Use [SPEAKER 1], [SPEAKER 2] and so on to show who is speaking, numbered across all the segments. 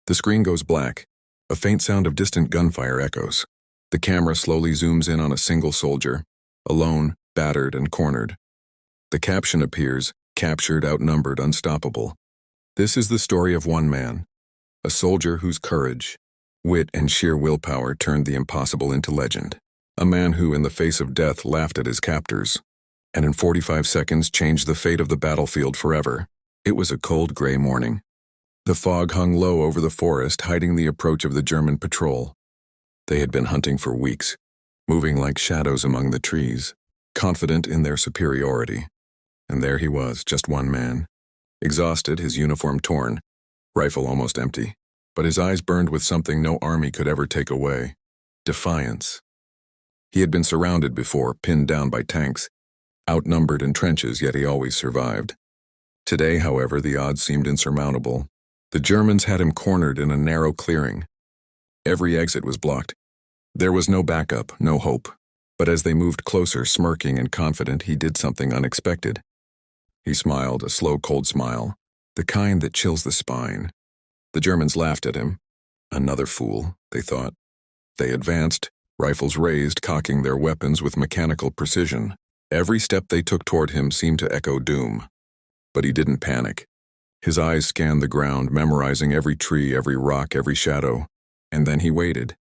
[SPEAKER 1] The screen goes black. A faint sound of distant gunfire echoes. The camera slowly zooms in on a single soldier, alone, battered, and cornered. The caption appears, "Captured, outnumbered, unstoppable." This is the story of one man, a soldier whose courage, wit, and sheer willpower turned the impossible into legend. A man who, in the face of death, laughed at his captors, and in 45 seconds changed the fate of the battlefield forever. It was a cold, gray morning. The fog hung low over the forest, hiding the approach of the German patrol. They had been hunting for weeks, moving like shadows among the trees, confident in their superiority. And there he was, just one man, exhausted, his uniform torn, rifle almost empty. But his eyes burned with something no army could ever take away: defiance. He had been surrounded before, pinned down by tanks, outnumbered in trenches, yet he always survived. Today, however, the odds seemed insurmountable. The Germans had him cornered in a narrow clearing. Every exit was blocked. There was no backup, no hope. But as they moved closer, smirking and confident, he did something unexpected. He smiled, a slow, cold smile, the kind that chills the spine. The Germans laughed at him. Another fool, they thought. They advanced, rifles raised, cocking their weapons with mechanical precision. Every step they took toward him seemed to echo doom. But he didn't panic. His eyes scanned the ground, memorizing every tree, every rock, every shadow. And then he waited.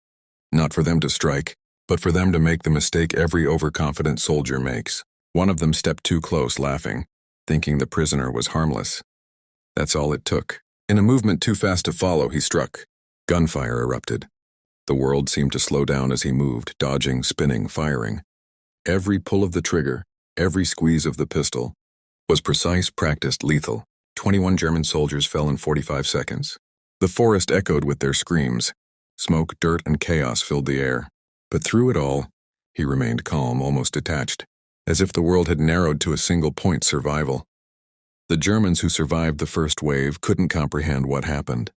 [SPEAKER 1] Not for them to strike, but for them to make the mistake every overconfident soldier makes. One of them stepped too close, laughing, thinking the prisoner was harmless. That's all it took. In a movement too fast to follow, he struck. Gunfire erupted. The world seemed to slow down as he moved, dodging, spinning, firing. Every pull of the trigger, every squeeze of the pistol, was precise, practiced, lethal. 21 German soldiers fell in 45 seconds. The forest echoed with their screams. Smoke, dirt, and chaos filled the air. But through it all, he remained calm, almost detached, as if the world had narrowed to a single point: survival. The Germans who survived the first wave couldn't comprehend what happened.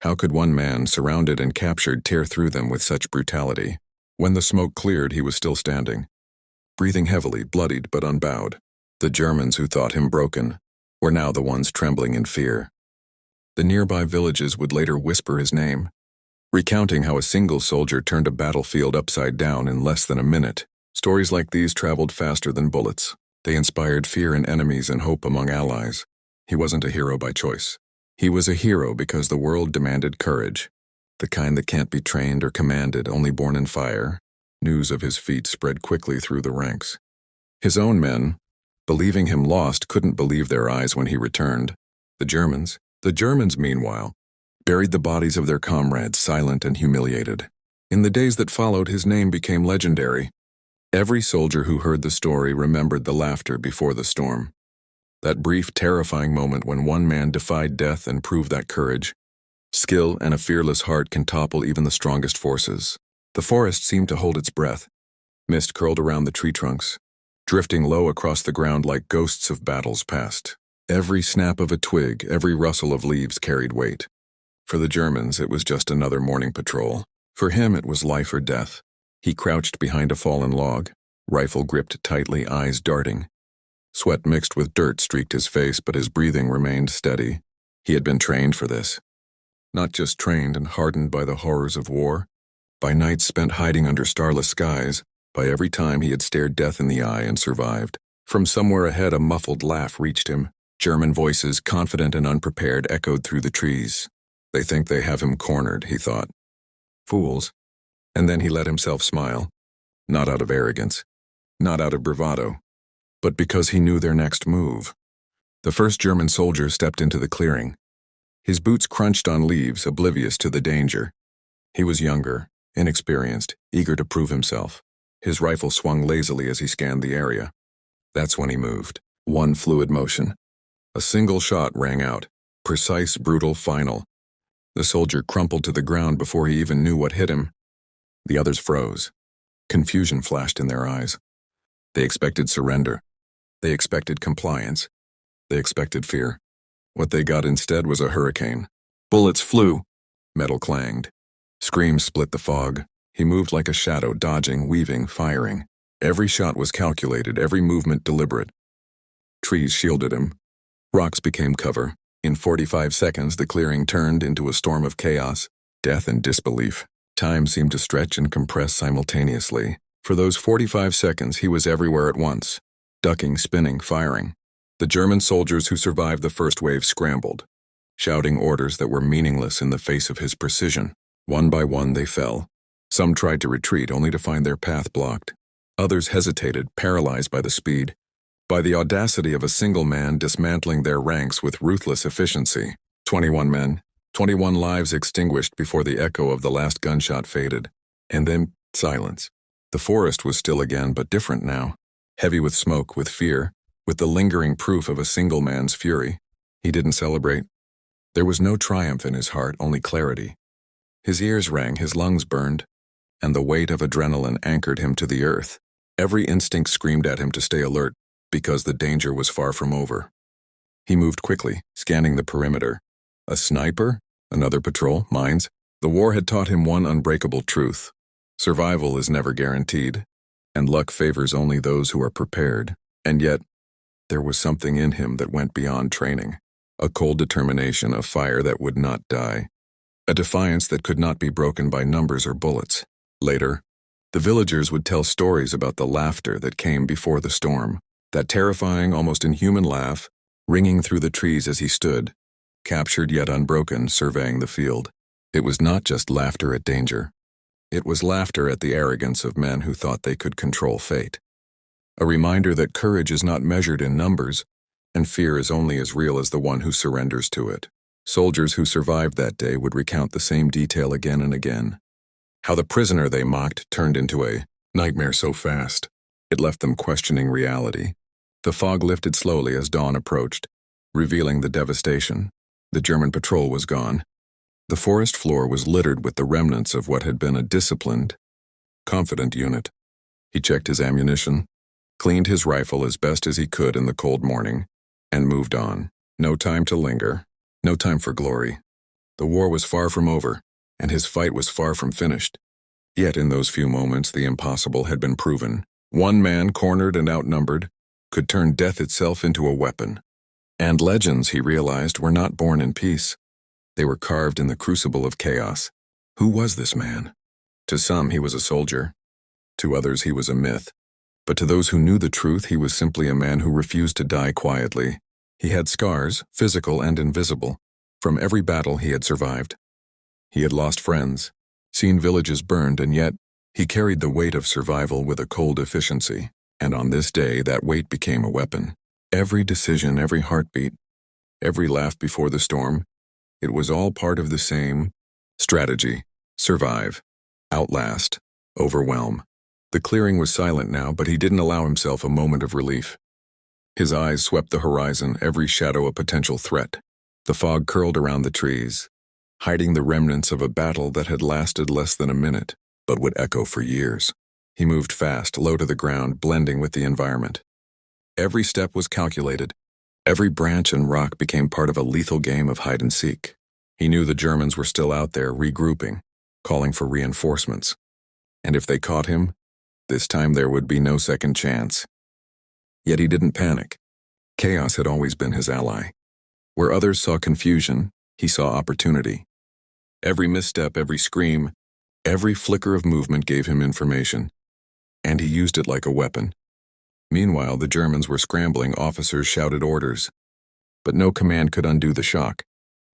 [SPEAKER 1] How could one man, surrounded and captured, tear through them with such brutality? When the smoke cleared, he was still standing, breathing heavily, bloodied but unbowed. The Germans who thought him broken were now the ones trembling in fear. The nearby villages would later whisper his name, recounting how a single soldier turned a battlefield upside down in less than a minute. Stories like these traveled faster than bullets. They inspired fear in enemies and hope among allies. He wasn't a hero by choice. He was a hero because the world demanded courage, the kind that can't be trained or commanded, only born in fire. News of his feat spread quickly through the ranks. His own men, believing him lost, couldn't believe their eyes when he returned. The Germans, meanwhile, buried the bodies of their comrades, silent and humiliated. In the days that followed, his name became legendary. Every soldier who heard the story remembered the laughter before the storm. That brief, terrifying moment when one man defied death and proved that courage, skill, and a fearless heart can topple even the strongest forces. The forest seemed to hold its breath. Mist curled around the tree trunks, drifting low across the ground like ghosts of battles past. Every snap of a twig, every rustle of leaves carried weight. For the Germans, it was just another morning patrol. For him, it was life or death. He crouched behind a fallen log, rifle gripped tightly, eyes darting. Sweat mixed with dirt streaked his face, but his breathing remained steady. He had been trained for this. Not just trained and hardened by the horrors of war, by nights spent hiding under starless skies, by every time he had stared death in the eye and survived. From somewhere ahead, a muffled laugh reached him. German voices, confident and unprepared, echoed through the trees. They think they have him cornered, he thought. Fools. And then he let himself smile. Not out of arrogance, not out of bravado, but because he knew their next move. The first German soldier stepped into the clearing. His boots crunched on leaves, oblivious to the danger. He was younger, inexperienced, eager to prove himself. His rifle swung lazily as he scanned the area. That's when he moved. One fluid motion. A single shot rang out. Precise, brutal, final. The soldier crumpled to the ground before he even knew what hit him. The others froze. Confusion flashed in their eyes. They expected surrender. They expected compliance. They expected fear. What they got instead was a hurricane. Bullets flew. Metal clanged. Screams split the fog. He moved like a shadow, dodging, weaving, firing. Every shot was calculated, every movement deliberate. Trees shielded him. Rocks became cover. In 45 seconds, the clearing turned into a storm of chaos, death, and disbelief. Time seemed to stretch and compress simultaneously. For those 45 seconds, he was everywhere at once, ducking, spinning, firing. The German soldiers who survived the first wave scrambled, shouting orders that were meaningless in the face of his precision. One by one, they fell. Some tried to retreat, only to find their path blocked. Others hesitated, paralyzed by the speed, by the audacity of a single man dismantling their ranks with ruthless efficiency. 21 men, 21 lives extinguished before the echo of the last gunshot faded. And then, silence. The forest was still again, but different now. Heavy with smoke, with fear, with the lingering proof of a single man's fury. He didn't celebrate. There was no triumph in his heart, only clarity. His ears rang, his lungs burned, and the weight of adrenaline anchored him to the earth. Every instinct screamed at him to stay alert, because the danger was far from over. He moved quickly, scanning the perimeter. A sniper? Another patrol? Mines? The war had taught him one unbreakable truth. Survival is never guaranteed, and luck favors only those who are prepared. And yet, there was something in him that went beyond training. A cold determination, a fire that would not die. A defiance that could not be broken by numbers or bullets. Later, the villagers would tell stories about the laughter that came before the storm. That terrifying, almost inhuman laugh, ringing through the trees as he stood, captured yet unbroken, surveying the field. It was not just laughter at danger. It was laughter at the arrogance of men who thought they could control fate. A reminder that courage is not measured in numbers, and fear is only as real as the one who surrenders to it. Soldiers who survived that day would recount the same detail again and again. How the prisoner they mocked turned into a nightmare so fast, it left them questioning reality. The fog lifted slowly as dawn approached, revealing the devastation. The German patrol was gone. The forest floor was littered with the remnants of what had been a disciplined, confident unit. He checked his ammunition, cleaned his rifle as best as he could in the cold morning, and moved on. No time to linger, no time for glory. The war was far from over, and his fight was far from finished. Yet in those few moments, the impossible had been proven. One man, cornered and outnumbered, could turn death itself into a weapon. And legends, he realized, were not born in peace. They were carved in the crucible of chaos. Who was this man? To some, he was a soldier. To others, he was a myth. But to those who knew the truth, he was simply a man who refused to die quietly. He had scars, physical and invisible, from every battle he had survived. He had lost friends, seen villages burned, and yet he carried the weight of survival with a cold efficiency. And on this day, that weight became a weapon. Every decision, every heartbeat, every laugh before the storm, it was all part of the same strategy: survive, outlast, overwhelm. The clearing was silent now, but he didn't allow himself a moment of relief. His eyes swept the horizon, every shadow a potential threat. The fog curled around the trees, hiding the remnants of a battle that had lasted less than a minute, but would echo for years. He moved fast, low to the ground, blending with the environment. Every step was calculated. Every branch and rock became part of a lethal game of hide and seek. He knew the Germans were still out there, regrouping, calling for reinforcements. And if they caught him, this time there would be no second chance. Yet he didn't panic. Chaos had always been his ally. Where others saw confusion, he saw opportunity. Every misstep, every scream, every flicker of movement gave him information, and he used it like a weapon. Meanwhile, the Germans were scrambling, officers shouted orders, but no command could undo the shock.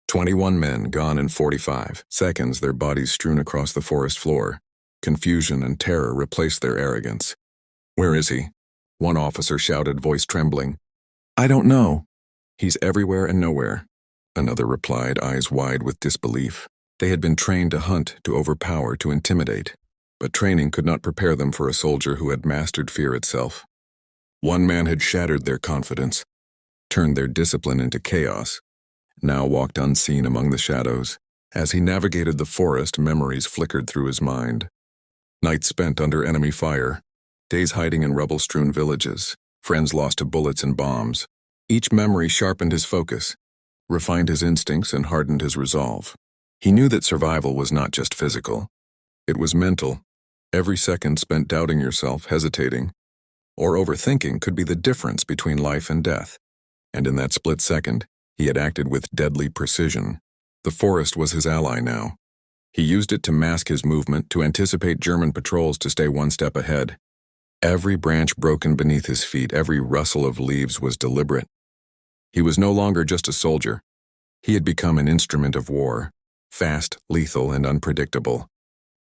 [SPEAKER 1] 21 men gone in 45 seconds, their bodies strewn across the forest floor. Confusion and terror replaced their arrogance. "Where is he?" One officer shouted, voice trembling. "I don't know." "He's everywhere and nowhere," another replied, eyes wide with disbelief. They had been trained to hunt, to overpower, to intimidate, but training could not prepare them for a soldier who had mastered fear itself. One man had shattered their confidence, turned their discipline into chaos, now walked unseen among the shadows. As he navigated the forest, memories flickered through his mind. Nights spent under enemy fire, days hiding in rubble-strewn villages, friends lost to bullets and bombs. Each memory sharpened his focus, refined his instincts, and hardened his resolve. He knew that survival was not just physical. It was mental. Every second spent doubting yourself, hesitating, or overthinking could be the difference between life and death. And in that split second, He had acted with deadly precision. The forest was his ally now. He used it to mask his movement, to anticipate German patrols, to stay one step ahead. Every branch broken beneath his feet, every rustle of leaves was deliberate. He was no longer just a soldier. He had become an instrument of war, fast, lethal, and unpredictable.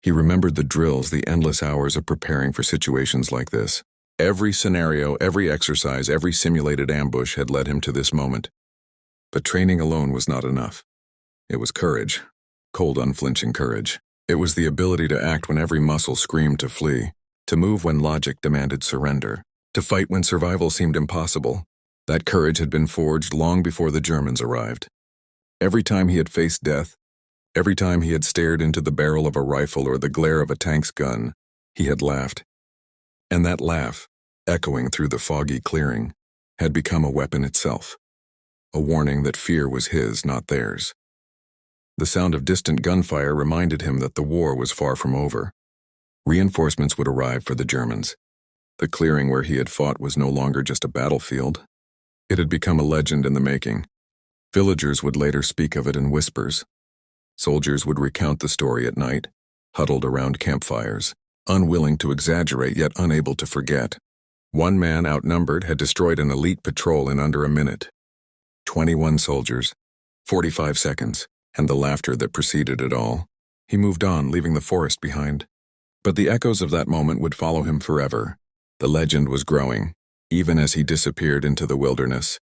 [SPEAKER 1] He remembered the drills, the endless hours of preparing for situations like this. Every scenario, every exercise, every simulated ambush had led him to this moment. But training alone was not enough. It was courage, cold, unflinching courage. It was the ability to act when every muscle screamed to flee, to move when logic demanded surrender, to fight when survival seemed impossible. That courage had been forged long before the Germans arrived. Every time he had faced death, every time he had stared into the barrel of a rifle or the glare of a tank's gun, he had laughed. And that laugh, echoing through the foggy clearing, had become a weapon itself, a warning that fear was his, not theirs. The sound of distant gunfire reminded him that the war was far from over. Reinforcements would arrive for the Germans. The clearing where he had fought was no longer just a battlefield. It had become a legend in the making. Villagers would later speak of it in whispers. Soldiers would recount the story at night, huddled around campfires, unwilling to exaggerate yet unable to forget. One man, outnumbered, had destroyed an elite patrol in under a minute. 21 soldiers, 45 seconds, and the laughter that preceded it all. He moved on, leaving the forest behind. But the echoes of that moment would follow him forever. The legend was growing, even as he disappeared into the wilderness.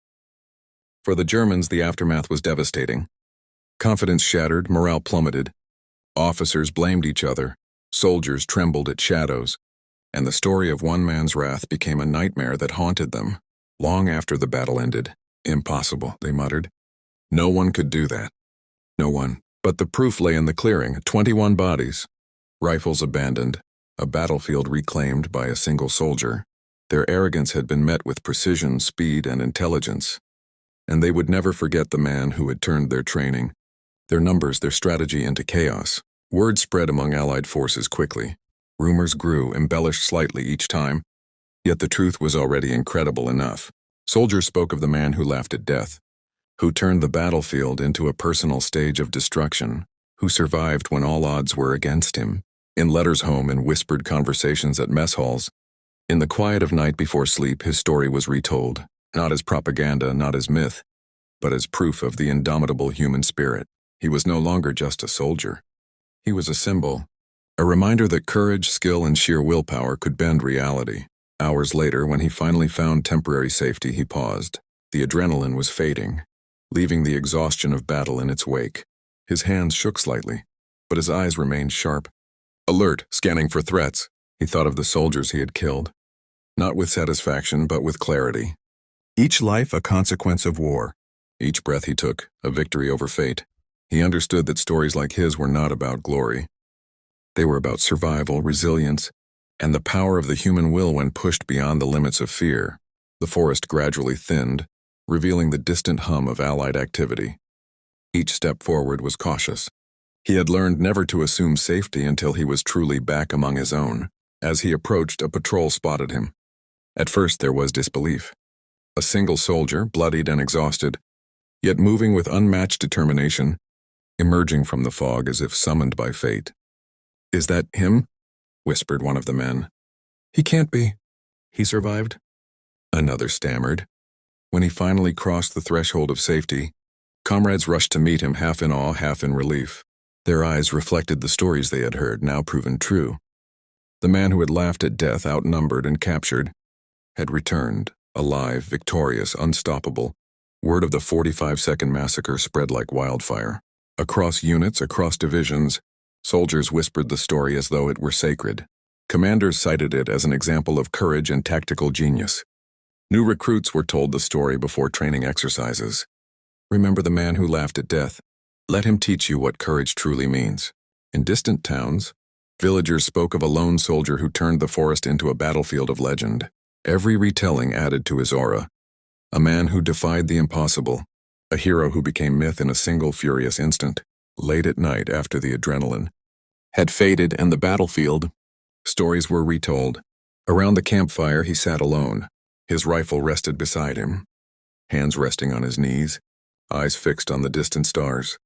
[SPEAKER 1] For the Germans, the aftermath was devastating. Confidence shattered, morale plummeted. Officers blamed each other, soldiers trembled at shadows, and the story of one man's wrath became a nightmare that haunted them long after the battle ended. Impossible, they muttered. No one could do that. No one. But the proof lay in the clearing. 21 bodies, rifles abandoned, a battlefield reclaimed by a single soldier. Their arrogance had been met with precision, speed, and intelligence. And they would never forget the man who had turned their training, their numbers, their strategy into chaos. Word spread among Allied forces quickly. Rumors grew, embellished slightly each time, yet the truth was already incredible enough. Soldiers spoke of the man who laughed at death, who turned the battlefield into a personal stage of destruction, who survived when all odds were against him. In letters home and whispered conversations at mess halls, in the quiet of night before sleep, his story was retold, not as propaganda, not as myth, but as proof of the indomitable human spirit. He was no longer just a soldier. He was a symbol, a reminder that courage, skill, and sheer willpower could bend reality. Hours later, when he finally found temporary safety, he paused. The adrenaline was fading, leaving the exhaustion of battle in its wake. His hands shook slightly, but his eyes remained sharp. Alert, scanning for threats. He thought of the soldiers he had killed, not with satisfaction, but with clarity. Each life a consequence of war. Each breath he took, a victory over fate. He understood that stories like his were not about glory. They were about survival, resilience, and the power of the human will when pushed beyond the limits of fear. The forest gradually thinned, revealing the distant hum of Allied activity. Each step forward was cautious. He had learned never to assume safety until he was truly back among his own. As he approached, a patrol spotted him. At first there was disbelief. A single soldier, bloodied and exhausted, yet moving with unmatched determination, emerging from the fog as if summoned by fate. "Is that him?" whispered one of the men. "He can't be." "He survived?" Another stammered. When he finally crossed the threshold of safety, comrades rushed to meet him, half in awe, half in relief. Their eyes reflected the stories they had heard, now proven true. The man who had laughed at death, outnumbered and captured, had returned, alive, victorious, unstoppable. Word of the 45-second massacre spread like wildfire. Across units, across divisions, soldiers whispered the story as though it were sacred. Commanders cited it as an example of courage and tactical genius. New recruits were told the story before training exercises. Remember the man who laughed at death. Let him teach you what courage truly means. In distant towns, villagers spoke of a lone soldier who turned the forest into a battlefield of legend. Every retelling added to his aura. A man who defied the impossible, a hero who became myth in a single furious instant. Late at night, after the adrenaline had faded and the battlefield, stories were retold. Around the campfire he sat alone, his rifle rested beside him, hands resting on his knees. eyes fixed on the distant stars.